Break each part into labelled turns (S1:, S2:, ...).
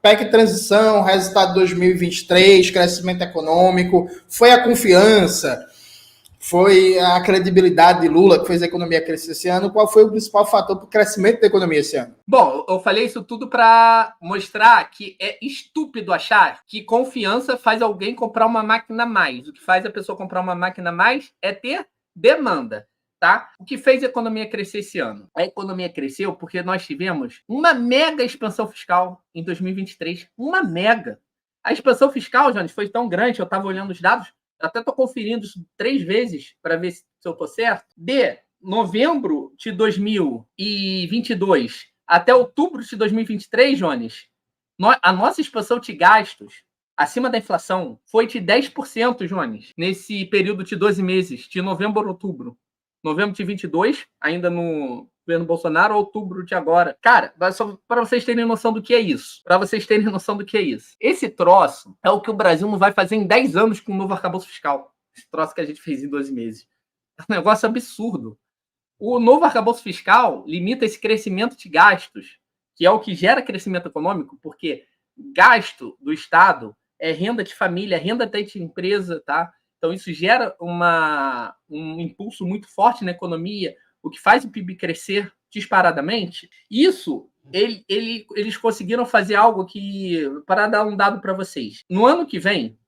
S1: PEC Transição, resultado de 2023, crescimento econômico, foi a confiança, foi a credibilidade de Lula que fez a economia crescer esse ano. Qual foi o principal fator para o crescimento da economia esse ano?
S2: Bom, eu falei isso tudo para mostrar que é estúpido achar que confiança faz alguém comprar uma máquina a mais. O que faz a pessoa comprar uma máquina a mais é ter demanda. Tá? O que fez a economia crescer esse ano? A economia cresceu porque nós tivemos uma mega expansão fiscal em 2023. Uma mega. A expansão fiscal, Jones, foi tão grande, eu estava olhando os dados, eu até estou conferindo isso 3 vezes para ver se eu estou certo. De novembro de 2022 até outubro de 2023, Jones, a nossa expansão de gastos acima da inflação foi de 10%, Jones, nesse período de 12 meses, de novembro a outubro. Novembro de 22, ainda no governo Bolsonaro, outubro de agora. Cara, só para vocês terem noção do que é isso. Esse troço é o que o Brasil não vai fazer em 10 anos com o novo arcabouço fiscal. Esse troço que a gente fez em 12 meses. É um negócio absurdo. O novo arcabouço fiscal limita esse crescimento de gastos, que é o que gera crescimento econômico, porque gasto do Estado é renda de família, renda de empresa, tá? Então, isso gera um impulso muito forte na economia, o que faz o PIB crescer disparadamente. Isso, eles conseguiram fazer algo que, para dar um dado para vocês, no ano que vem,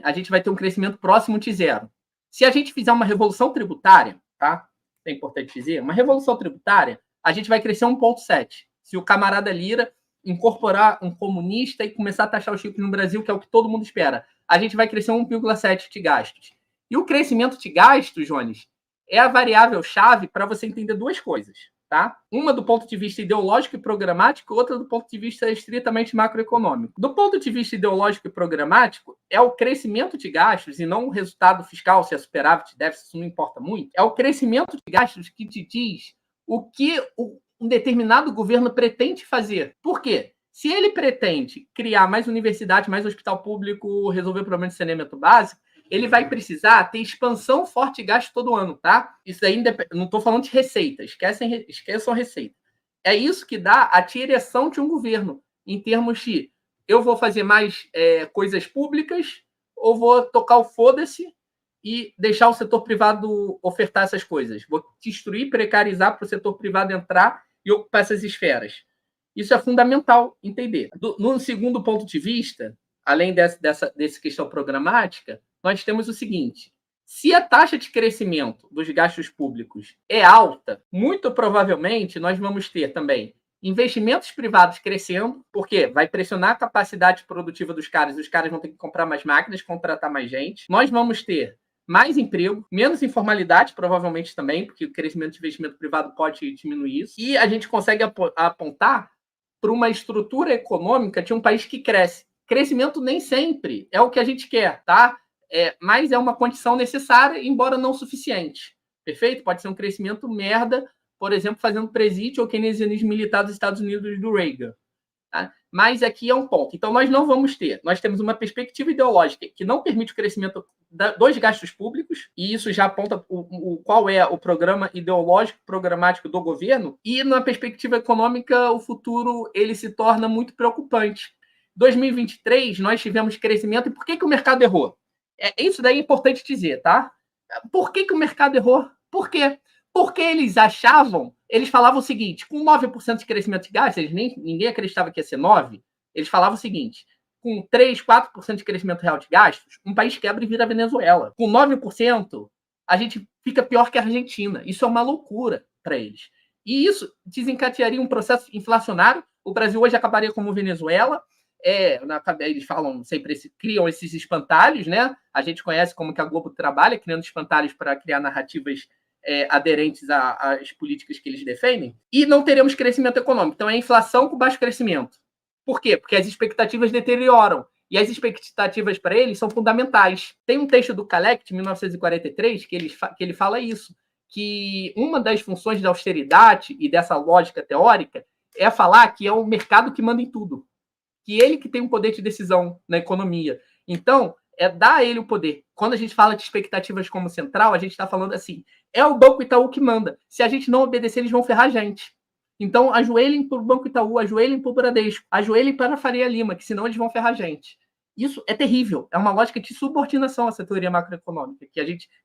S2: a gente vai ter um crescimento próximo de zero. Se a gente fizer uma revolução tributária, tá? É importante dizer, uma revolução tributária, a gente vai crescer 1,7. Se o camarada Lira incorporar um comunista e começar a taxar os ricos no Brasil, que é o que todo mundo espera, a gente vai crescer 1,7 de gastos. E o crescimento de gastos, Jones, é a variável-chave para você entender duas coisas, tá? Uma do ponto de vista ideológico e programático, outra do ponto de vista estritamente macroeconômico. Do ponto de vista ideológico e programático, é o crescimento de gastos, e não o resultado fiscal, se é superávit, déficit, isso não importa muito, é o crescimento de gastos que te diz o que um determinado governo pretende fazer. Por quê? Se ele pretende criar mais universidade, mais hospital público, resolver o problema de saneamento básico, ele vai precisar ter expansão forte de gasto todo ano, tá? Isso aí não estou falando de receita, esqueçam receita. É isso que dá a direção de um governo, em termos de eu vou fazer mais coisas públicas ou vou tocar o foda-se e deixar o setor privado ofertar essas coisas. Vou destruir, precarizar para o setor privado entrar e ocupar essas esferas. Isso é fundamental entender. No segundo ponto de vista, além dessa questão programática, nós temos o seguinte: se a taxa de crescimento dos gastos públicos é alta, muito provavelmente nós vamos ter também investimentos privados crescendo, porque vai pressionar a capacidade produtiva dos caras, os caras vão ter que comprar mais máquinas, contratar mais gente. Nós vamos ter mais emprego, menos informalidade, provavelmente também, porque o crescimento de investimento privado pode diminuir isso. E a gente consegue apontar para uma estrutura econômica de um país que cresce. Crescimento nem sempre é o que a gente quer, tá? Mas é uma condição necessária, embora não suficiente. Perfeito? Pode ser um crescimento merda, por exemplo, fazendo presídio ou keynesianismo militar dos Estados Unidos do Reagan. Tá? Mas aqui é um ponto. Então, nós não vamos ter. Nós temos uma perspectiva ideológica que não permite o crescimento dos gastos públicos, e isso já aponta qual é o programa ideológico programático do governo, e na perspectiva econômica, o futuro ele se torna muito preocupante. 2023, nós tivemos crescimento, e por que o mercado errou? Isso daí é importante dizer, tá? Por que o mercado errou? Por quê? Porque eles falavam o seguinte: com 9% de crescimento de gastos, ninguém acreditava que ia ser 9%, eles falavam o seguinte: com 3%, 4% de crescimento real de gastos, um país quebra e vira Venezuela. Com 9%, a gente fica pior que a Argentina. Isso é uma loucura para eles. E isso desencadearia um processo inflacionário. O Brasil hoje acabaria como Venezuela. Eles falam sempre, criam esses espantalhos, né? A gente conhece como que a Globo trabalha, criando espantalhos para criar narrativas aderentes às políticas que eles defendem, e não teremos crescimento econômico. Então, é inflação com baixo crescimento. Por quê? Porque as expectativas deterioram. E as expectativas para eles são fundamentais. Tem um texto do Kalec, de 1943, que ele fala isso, que uma das funções da austeridade e dessa lógica teórica é falar que é o mercado que manda em tudo. Que ele que tem um poder de decisão na economia. Então, dar a ele o poder. Quando a gente fala de expectativas como central, a gente está falando assim, é o Banco Itaú que manda. Se a gente não obedecer, eles vão ferrar a gente. Então, ajoelhem para o Banco Itaú, ajoelhem para o Bradesco, ajoelhem para a Faria Lima, que senão eles vão ferrar a gente. Isso é terrível. É uma lógica de subordinação a essa teoria macroeconômica que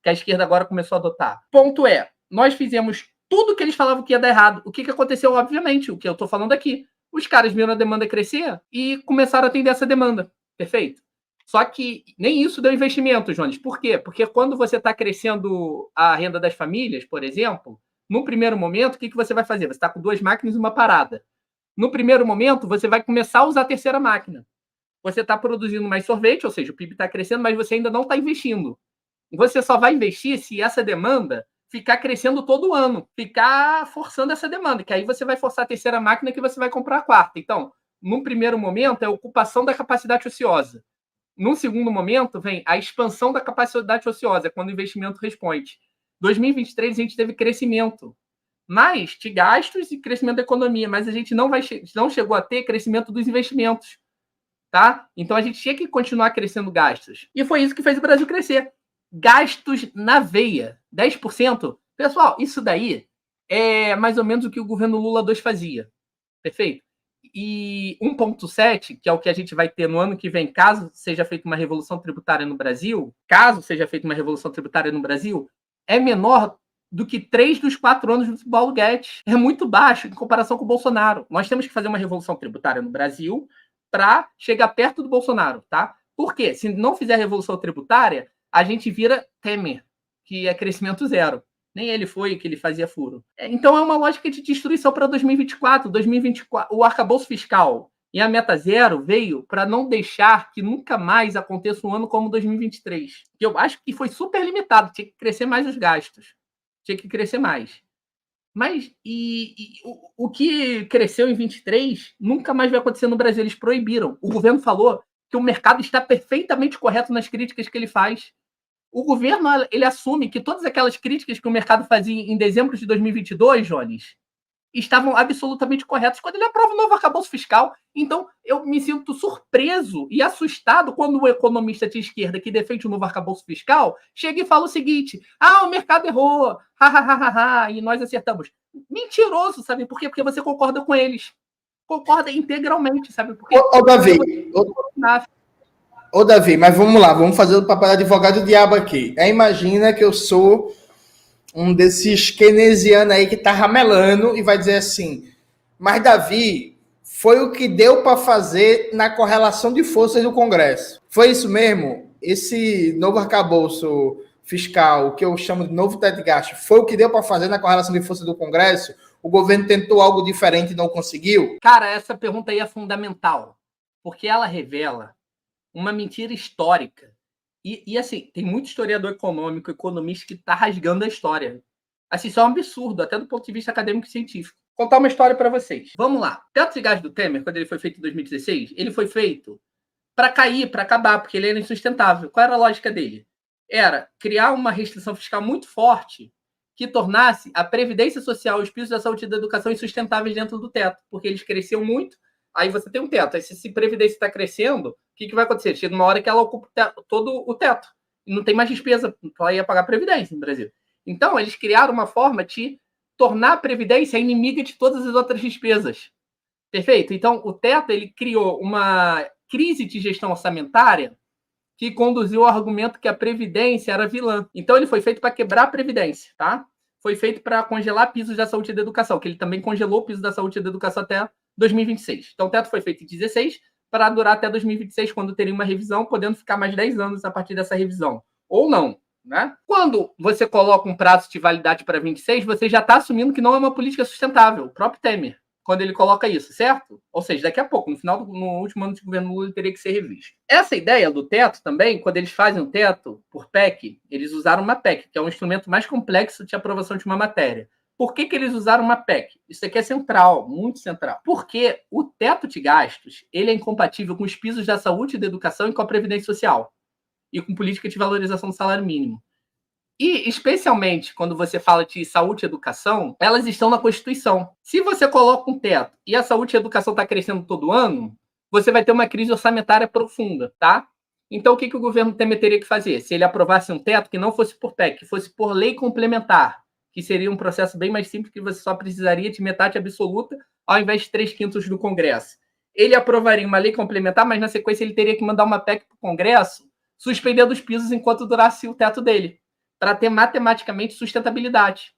S2: a esquerda agora começou a adotar. Ponto é, nós fizemos tudo que eles falavam que ia dar errado. O que aconteceu, obviamente, o que eu estou falando aqui. Os caras viram a demanda crescer e começaram a atender essa demanda. Perfeito? Só que nem isso deu investimento, Jones. Por quê? Porque quando você está crescendo a renda das famílias, por exemplo, no primeiro momento, o que você vai fazer? Você está com 2 máquinas e uma parada. No primeiro momento, você vai começar a usar a terceira máquina. Você está produzindo mais sorvete, ou seja, o PIB está crescendo, mas você ainda não está investindo. Você só vai investir se essa demanda ficar crescendo todo ano, ficar forçando essa demanda, que aí você vai forçar a terceira máquina que você vai comprar a quarta. Então, no primeiro momento, é a ocupação da capacidade ociosa. No segundo momento, vem a expansão da capacidade ociosa, quando o investimento responde. 2023, a gente teve crescimento, mas de gastos e crescimento da economia, mas a gente não chegou a ter crescimento dos investimentos. Tá? Então, a gente tinha que continuar crescendo gastos. E foi isso que fez o Brasil crescer. Gastos na veia. 10%. Pessoal, isso daí é mais ou menos o que o governo Lula 2 fazia. Perfeito? E 1,7, que é o que a gente vai ter no ano que vem, caso seja feita uma revolução tributária no Brasil, é menor do que 3 dos 4 anos do Paulo Guedes. É muito baixo em comparação com o Bolsonaro. Nós temos que fazer uma revolução tributária no Brasil para chegar perto do Bolsonaro, tá? Por quê? Se não fizer revolução tributária, a gente vira Temer, que é crescimento zero. Nem ele foi que ele fazia furo. Então é uma lógica de destruição para 2024. O arcabouço fiscal e a meta zero veio para não deixar que nunca mais aconteça um ano como 2023. Que eu acho que foi super limitado, tinha que crescer mais os gastos. Tinha que crescer mais. Mas o que cresceu em 23 nunca mais vai acontecer no Brasil. Eles proibiram. O governo falou que o mercado está perfeitamente correto nas críticas que ele faz. O governo ele assume que todas aquelas críticas que o mercado fazia em dezembro de 2022, Jones, estavam absolutamente corretas quando ele aprova o novo arcabouço fiscal. Então, eu me sinto surpreso e assustado quando o economista de esquerda que defende o novo arcabouço fiscal chega e fala o seguinte: o mercado errou, e nós acertamos. Mentiroso, sabe por quê? Porque você concorda com eles. Concorda integralmente, sabe por quê?
S1: Davi, mas vamos lá, vamos fazer o papel de advogado do diabo aqui. Imagina que eu sou um desses keynesianos aí que tá ramelando e vai dizer assim, mas Davi, foi o que deu para fazer na correlação de forças do Congresso. Foi isso mesmo? Esse novo arcabouço fiscal, o que eu chamo de novo teto de gasto, foi o que deu para fazer na correlação de forças do Congresso? O governo tentou algo diferente e não conseguiu?
S2: Cara, essa pergunta aí é fundamental, porque ela revela uma mentira histórica. E assim, tem muito historiador econômico, economista que está rasgando a história. Assim, isso é um absurdo, até do ponto de vista acadêmico e científico. Vou contar uma história para vocês. Vamos lá. O teto de gás do Temer, quando ele foi feito em 2016, ele foi feito para cair, para acabar, porque ele era insustentável. Qual era a lógica dele? Era criar uma restrição fiscal muito forte que tornasse a previdência social, os pisos da saúde e da educação insustentáveis dentro do teto, porque eles cresciam muito. Aí você tem um teto. Aí se a previdência está crescendo, o que vai acontecer? Chega uma hora que ela ocupa todo o teto. E não tem mais despesa. Ela ia pagar previdência no Brasil. Então, eles criaram uma forma de tornar a previdência inimiga de todas as outras despesas. Perfeito? Então, o teto ele criou uma crise de gestão orçamentária que conduziu ao argumento que a previdência era vilã. Então, ele foi feito para quebrar a previdência, tá? Foi feito para congelar pisos da saúde e da educação, que ele também congelou o piso da saúde e da educação até 2026. Então, o teto foi feito em 2016 para durar até 2026, quando teria uma revisão, podendo ficar mais 10 anos a partir dessa revisão. Ou não, né? Quando você coloca um prazo de validade para 26, você já está assumindo que não é uma política sustentável. O próprio Temer, quando ele coloca isso, certo? Ou seja, daqui a pouco, no último ano de governo Lula, ele teria que ser revisto. Essa ideia do teto também, quando eles fazem o teto por PEC, eles usaram uma PEC, que é um instrumento mais complexo de aprovação de uma matéria. Por que eles usaram uma PEC? Isso aqui é central, muito central. Porque o teto de gastos ele é incompatível com os pisos da saúde e da educação e com a previdência social. E com política de valorização do salário mínimo. E, especialmente, quando você fala de saúde e educação, elas estão na Constituição. Se você coloca um teto e a saúde e a educação está crescendo todo ano, você vai ter uma crise orçamentária profunda, tá? Então, o que o governo Temer teria que fazer? Se ele aprovasse um teto que não fosse por PEC, que fosse por lei complementar, que seria um processo bem mais simples, que você só precisaria de metade absoluta, ao invés de 3/5 do Congresso. Ele aprovaria uma lei complementar, mas na sequência ele teria que mandar uma PEC para o Congresso, suspendendo os pisos enquanto durasse o teto dele, para ter matematicamente sustentabilidade,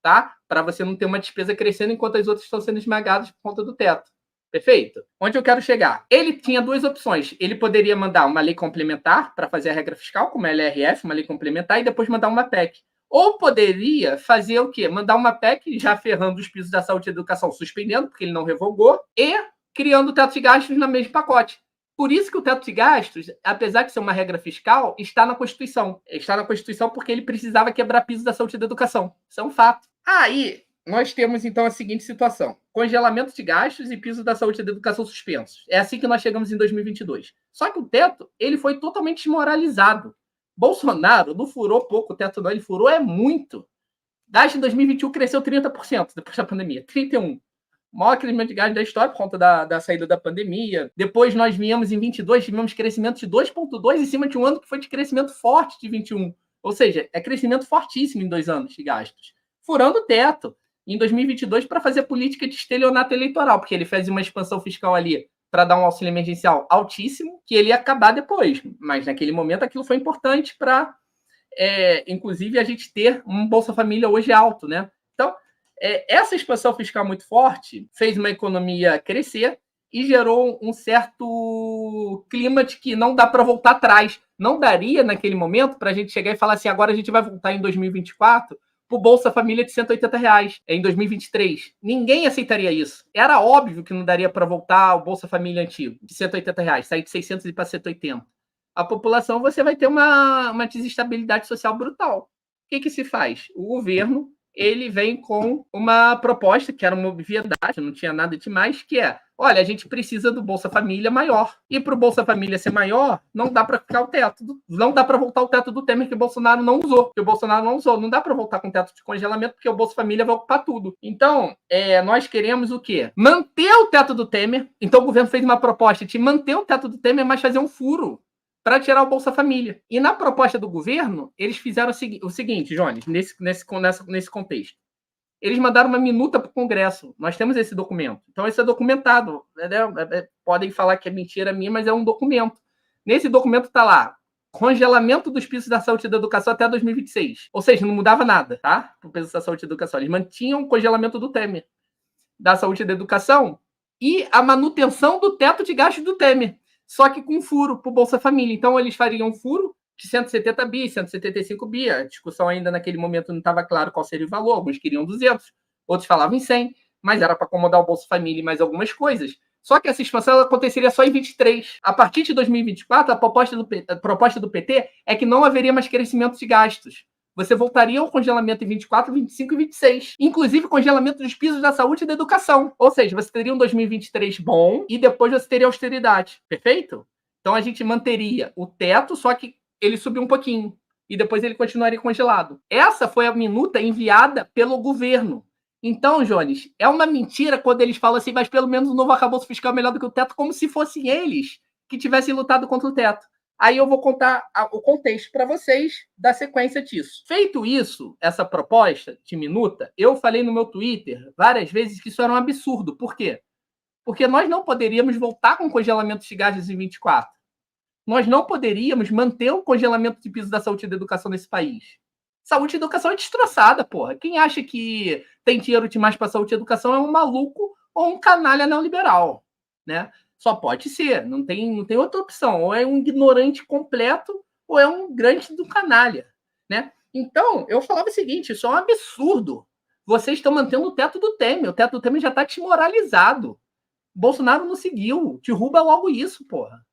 S2: tá? Para você não ter uma despesa crescendo enquanto as outras estão sendo esmagadas por conta do teto. Perfeito? Onde eu quero chegar? Ele tinha duas opções. Ele poderia mandar uma lei complementar para fazer a regra fiscal, como a LRF, uma lei complementar, e depois mandar uma PEC. Ou poderia fazer o quê? Mandar uma PEC já ferrando os pisos da saúde e educação, suspendendo, porque ele não revogou, e criando o teto de gastos no mesmo pacote. Por isso que o teto de gastos, apesar de ser uma regra fiscal, está na Constituição. Está na Constituição porque ele precisava quebrar piso da saúde e da educação. Isso é um fato. Aí, nós temos, então, a seguinte situação. Congelamento de gastos e piso da saúde e da educação suspensos. É assim que nós chegamos em 2022. Só que o teto, ele foi totalmente desmoralizado. Bolsonaro não furou pouco o teto, não. Ele furou muito. Gasto em 2021 cresceu 30% depois da pandemia. 31%. Maior crescimento de gasto da história por conta da saída da pandemia. Depois nós viemos em 22, tivemos crescimento de 2,2 em cima de um ano que foi de crescimento forte de 21. Ou seja, é crescimento fortíssimo em 2 anos de gastos. Furando o teto em 2022 para fazer política de estelionato eleitoral, porque ele fez uma expansão fiscal ali para dar um auxílio emergencial altíssimo, que ele ia acabar depois. Mas naquele momento aquilo foi importante para, inclusive, a gente ter um Bolsa Família hoje alto, né? Então, essa expansão fiscal muito forte fez uma economia crescer e gerou um certo clima de que não dá para voltar atrás. Não daria, naquele momento, para a gente chegar e falar assim, agora a gente vai voltar em 2024 para o Bolsa Família de R$180 em 2023. Ninguém aceitaria isso. Era óbvio que não daria para voltar ao Bolsa Família antigo, de R$180, sair de 600 e ir para 180. A população, você vai ter uma desestabilidade social brutal. O que se faz? O governo ele vem com uma proposta que era uma obviedade, não tinha nada demais, que é, olha, a gente precisa do Bolsa Família maior. E para o Bolsa Família ser maior, não dá para ficar o teto, não dá para voltar o teto do Temer que o Bolsonaro não usou. Que o Bolsonaro não usou. Não dá para voltar com teto de congelamento, porque o Bolsa Família vai ocupar tudo. Então, nós queremos o quê? Manter o teto do Temer. Então o governo fez uma proposta de manter o teto do Temer, mas fazer um furo para tirar o Bolsa Família. E na proposta do governo, eles fizeram o seguinte, Jones, nesse contexto. Eles mandaram uma minuta para o Congresso. Nós temos esse documento. Então, isso é documentado. Podem falar que é mentira minha, mas é um documento. Nesse documento está lá, congelamento dos pisos da saúde e da educação até 2026. Ou seja, não mudava nada, tá? Para o piso da saúde e da educação. Eles mantinham o congelamento do Temer, da saúde e da educação, e a manutenção do teto de gastos do Temer. Só que com furo para o Bolsa Família. Então, eles fariam um furo de 170 bi, 175 bi. A discussão ainda naquele momento não estava claro qual seria o valor. Alguns queriam 200, outros falavam em 100, mas era para acomodar o Bolsa Família e mais algumas coisas. Só que essa expansão aconteceria só em 23. A partir de 2024, a proposta do PT é que não haveria mais crescimento de gastos. Você voltaria ao congelamento em 24, 25 e 26. Inclusive, congelamento dos pisos da saúde e da educação. Ou seja, você teria um 2023 bom e depois você teria austeridade. Perfeito? Então, a gente manteria o teto, só que ele subiu um pouquinho. E depois ele continuaria congelado. Essa foi a minuta enviada pelo governo. Então, Jones, é uma mentira quando eles falam assim, mas pelo menos o novo arcabouço fiscal é melhor do que o teto, como se fossem eles que tivessem lutado contra o teto. Aí eu vou contar o contexto para vocês da sequência disso. Feito isso, essa proposta de minuta, eu falei no meu Twitter várias vezes que isso era um absurdo. Por quê? Porque nós não poderíamos voltar com congelamento de gastos em 24. Nós não poderíamos manter o congelamento de piso da saúde e da educação nesse país. Saúde e educação é destroçada, porra. Quem acha que tem dinheiro demais para saúde e educação é um maluco ou um canalha neoliberal, né? Só pode ser, não tem outra opção. Ou é um ignorante completo, ou é um grande do canalha, né? Então, eu falava o seguinte, isso é um absurdo. Vocês estão mantendo o teto do Temer. O teto do Temer já está desmoralizado. Bolsonaro não seguiu. Derruba logo isso, porra.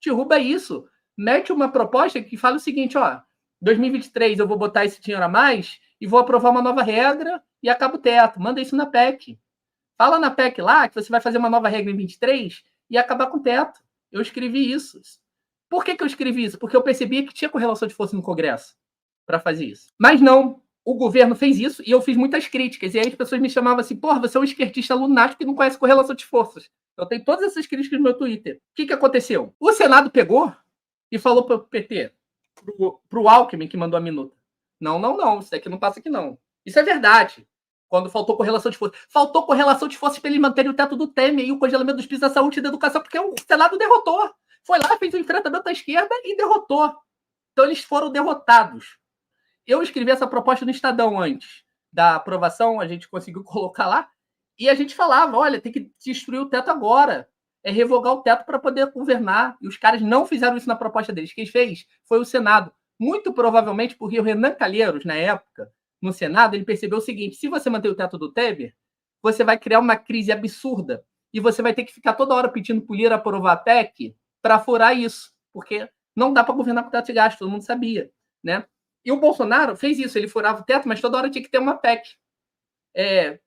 S2: Derruba isso. Mete uma proposta que fala o seguinte, ó, 2023 eu vou botar esse dinheiro a mais e vou aprovar uma nova regra e acaba o teto. Manda isso na PEC. Fala na PEC lá que você vai fazer uma nova regra em 23 e acabar com o teto. Eu escrevi isso. Por que eu escrevi isso? Porque eu percebia que tinha correlação de força no Congresso para fazer isso. Mas não, o governo fez isso e eu fiz muitas críticas. E aí as pessoas me chamavam assim, porra, você é um esquerdista lunático que não conhece correlação de forças. Eu tenho todas essas críticas no meu Twitter. O que aconteceu? O Senado pegou e falou para o PT, para o Alckmin, que mandou a minuta. Não, isso daqui não passa aqui não. Isso é verdade. Quando faltou correlação de forças. Faltou correlação de forças para eles manterem o teto do Temer e o congelamento dos pisos da saúde e da educação, porque o Senado derrotou. Foi lá, fez o enfrentamento à esquerda e derrotou. Então eles foram derrotados. Eu escrevi essa proposta no Estadão antes da aprovação, a gente conseguiu colocar lá, e a gente falava, olha, tem que destruir o teto agora. É revogar o teto para poder governar. E os caras não fizeram isso na proposta deles. Quem fez foi o Senado. Muito provavelmente porque o Renan Calheiros, na época, no Senado, ele percebeu o seguinte: se você manter o teto do Temer, você vai criar uma crise absurda e você vai ter que ficar toda hora pedindo para o Lira aprovar a PEC para furar isso, porque não dá para governar com teto de gasto, todo mundo sabia, né? E o Bolsonaro fez isso, ele furava o teto, mas toda hora tinha que ter uma PEC.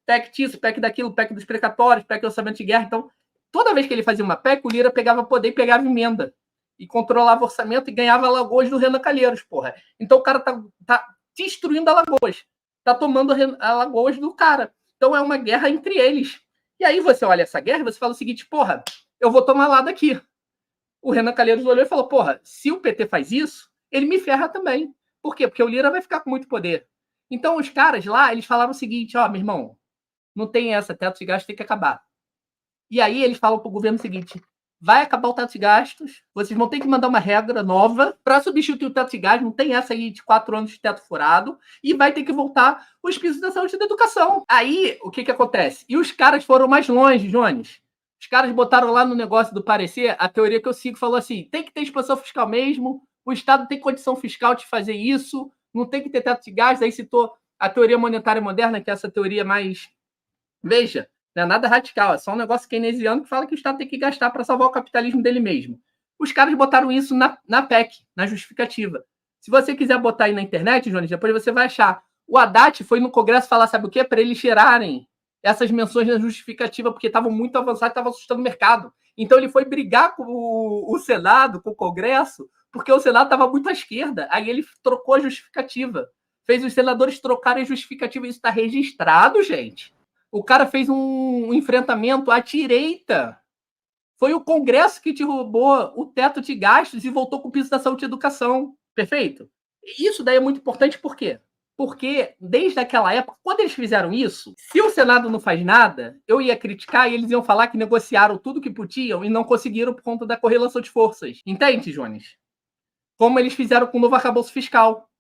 S2: PEC disso, PEC daquilo, PEC dos precatórios, PEC do orçamento de guerra. Então, toda vez que ele fazia uma PEC, o Lira pegava poder e pegava emenda. E controlava o orçamento e ganhava Alagoas do Renan Calheiros, porra. Então o cara tá destruindo Alagoas. Tá tomando Alagoas do cara. Então é uma guerra entre eles. E aí você olha essa guerra e você fala o seguinte, porra, eu vou tomar lado aqui. O Renan Calheiros olhou e falou, porra, se o PT faz isso, ele me ferra também. Por quê? Porque o Lira vai ficar com muito poder. Então os caras lá, eles falaram o seguinte, ó, meu irmão, não tem essa, teto de gastos tem que acabar. E aí eles falam pro governo o seguinte, vai acabar o teto de gastos, vocês vão ter que mandar uma regra nova para substituir o teto de gastos, não tem essa aí de 4 anos de teto furado, e vai ter que voltar os pisos da saúde e da educação. Aí, o que acontece? E os caras foram mais longe, Jones. Os caras botaram lá no negócio do parecer, a teoria que eu sigo falou assim, tem que ter expansão fiscal mesmo, o Estado tem condição fiscal de fazer isso, não tem que ter teto de gastos, aí citou a teoria monetária moderna, que é essa teoria mais... Veja, não é nada radical, é só um negócio keynesiano que fala que o Estado tem que gastar para salvar o capitalismo dele mesmo. Os caras botaram isso na PEC, na justificativa. Se você quiser botar aí na internet, Jones, depois você vai achar. O Haddad foi no Congresso falar, sabe o quê? Para eles tirarem essas menções na justificativa, porque estavam muito avançados, estavam assustando o mercado. Então ele foi brigar com o Senado, com o Congresso, porque o Senado estava muito à esquerda. Aí ele trocou a justificativa. Fez os senadores trocarem a justificativa. Isso está registrado, gente. O cara fez um enfrentamento à direita. Foi o Congresso que derrubou o teto de gastos e voltou com o piso da saúde e educação. Perfeito? Isso daí é muito importante por quê? Porque desde aquela época, quando eles fizeram isso, se o Senado não faz nada, eu ia criticar e eles iam falar que negociaram tudo que podiam e não conseguiram por conta da correlação de forças. Entende, Jones? Como eles fizeram com o novo arcabouço fiscal.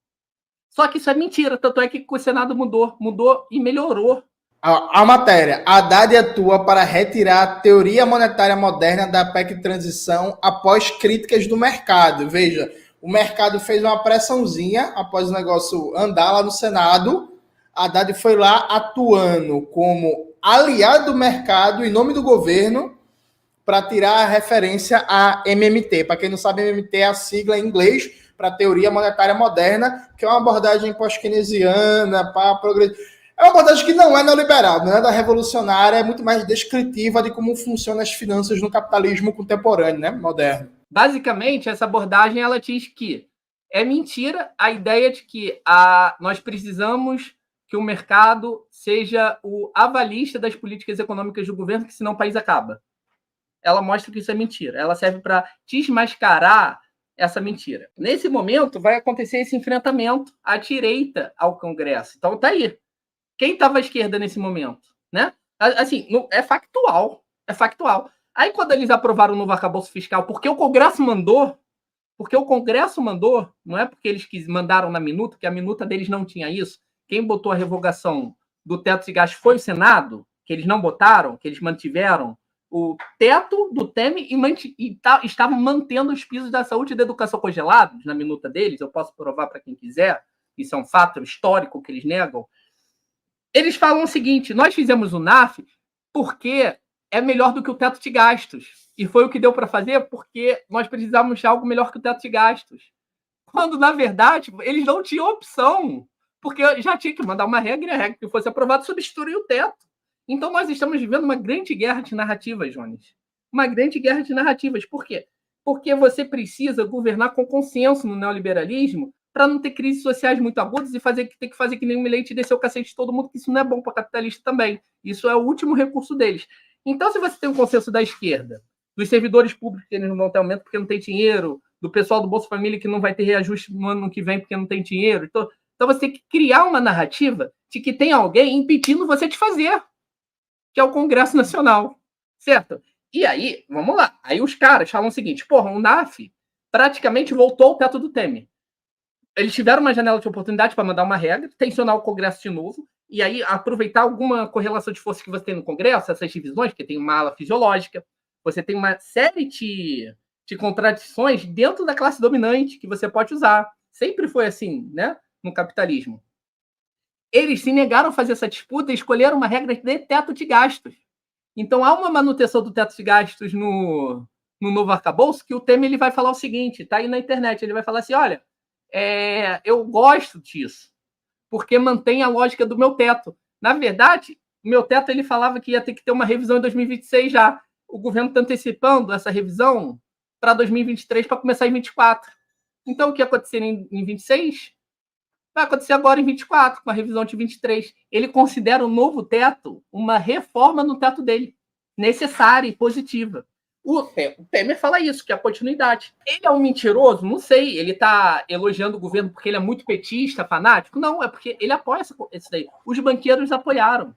S2: Só que isso é mentira, tanto é que o Senado mudou e melhorou.
S1: A matéria, Haddad atua para retirar a teoria monetária moderna da PEC de transição após críticas do mercado. Veja, o mercado fez uma pressãozinha após o negócio andar lá no Senado. Haddad foi lá atuando como aliado do mercado em nome do governo para tirar a referência a MMT. Para quem não sabe, MMT é a sigla em inglês para teoria monetária moderna, que é uma abordagem pós-keynesiana para progredir. É uma abordagem que não é neoliberal, não é da revolucionária, é muito mais descritiva de como funcionam as finanças no capitalismo contemporâneo, né, moderno.
S2: Basicamente, essa abordagem ela diz que é mentira a ideia de que nós precisamos que o mercado seja o avalista das políticas econômicas do governo, que senão o país acaba. Ela mostra que isso é mentira. Ela serve para desmascarar essa mentira. Nesse momento, vai acontecer esse enfrentamento à direita ao Congresso. Então, tá aí. Quem estava à esquerda nesse momento, né? Assim, é factual. Aí, quando eles aprovaram o novo arcabouço fiscal, porque o Congresso mandou, não é porque eles mandaram na minuta, que a minuta deles não tinha isso. Quem botou a revogação do teto de gastos foi o Senado, que eles não botaram, que eles mantiveram o teto do Temer e estavam mantendo os pisos da saúde e da educação congelados na minuta deles. Eu posso provar para quem quiser. Isso é um fato histórico que eles negam. Eles falam o seguinte, nós fizemos o NAF porque é melhor do que o teto de gastos. E foi o que deu para fazer porque nós precisávamos de algo melhor que o teto de gastos. Quando, na verdade, eles não tinham opção. Porque já tinha que mandar uma regra e a regra que fosse aprovada substituir o teto. Então, nós estamos vivendo uma grande guerra de narrativas, Jones. Uma grande guerra de narrativas. Por quê? Porque você precisa governar com consenso no neoliberalismo para não ter crises sociais muito agudas e ter que fazer que nem um leite e descer o cacete de todo mundo, que isso não é bom para capitalista também. Isso é o último recurso deles. Então, se você tem um consenso da esquerda, dos servidores públicos que eles não vão ter aumento porque não tem dinheiro, do pessoal do Bolsa Família que não vai ter reajuste no ano que vem porque não tem dinheiro, então você tem que criar uma narrativa de que tem alguém impedindo você de fazer, que é o Congresso Nacional, certo? E aí, vamos lá. Aí os caras falam o seguinte, porra, o NAF praticamente voltou ao teto do Temer. Eles tiveram uma janela de oportunidade para mandar uma regra, tensionar o Congresso de novo, e aí aproveitar alguma correlação de força que você tem no Congresso, essas divisões, porque tem uma ala fisiológica, você tem uma série de contradições dentro da classe dominante que você pode usar. Sempre foi assim, né, no capitalismo. Eles se negaram a fazer essa disputa e escolheram uma regra de teto de gastos. Então, há uma manutenção do teto de gastos no novo arcabouço que o Temer ele vai falar o seguinte, tá aí na internet, ele vai falar assim, olha, eu gosto disso, porque mantém a lógica do meu teto. Na verdade, o meu teto ele falava que ia ter que ter uma revisão em 2026 já. O governo está antecipando essa revisão para 2023 para começar em 24. Então, o que ia acontecer em 26 vai acontecer agora em 24, com a revisão de 23. Ele considera o novo teto uma reforma no teto dele, necessária e positiva. O Temer fala isso, que é a continuidade. Ele é um mentiroso? Não sei. Ele está elogiando o governo porque ele é muito petista, fanático? Não, é porque ele apoia isso daí. Os banqueiros apoiaram.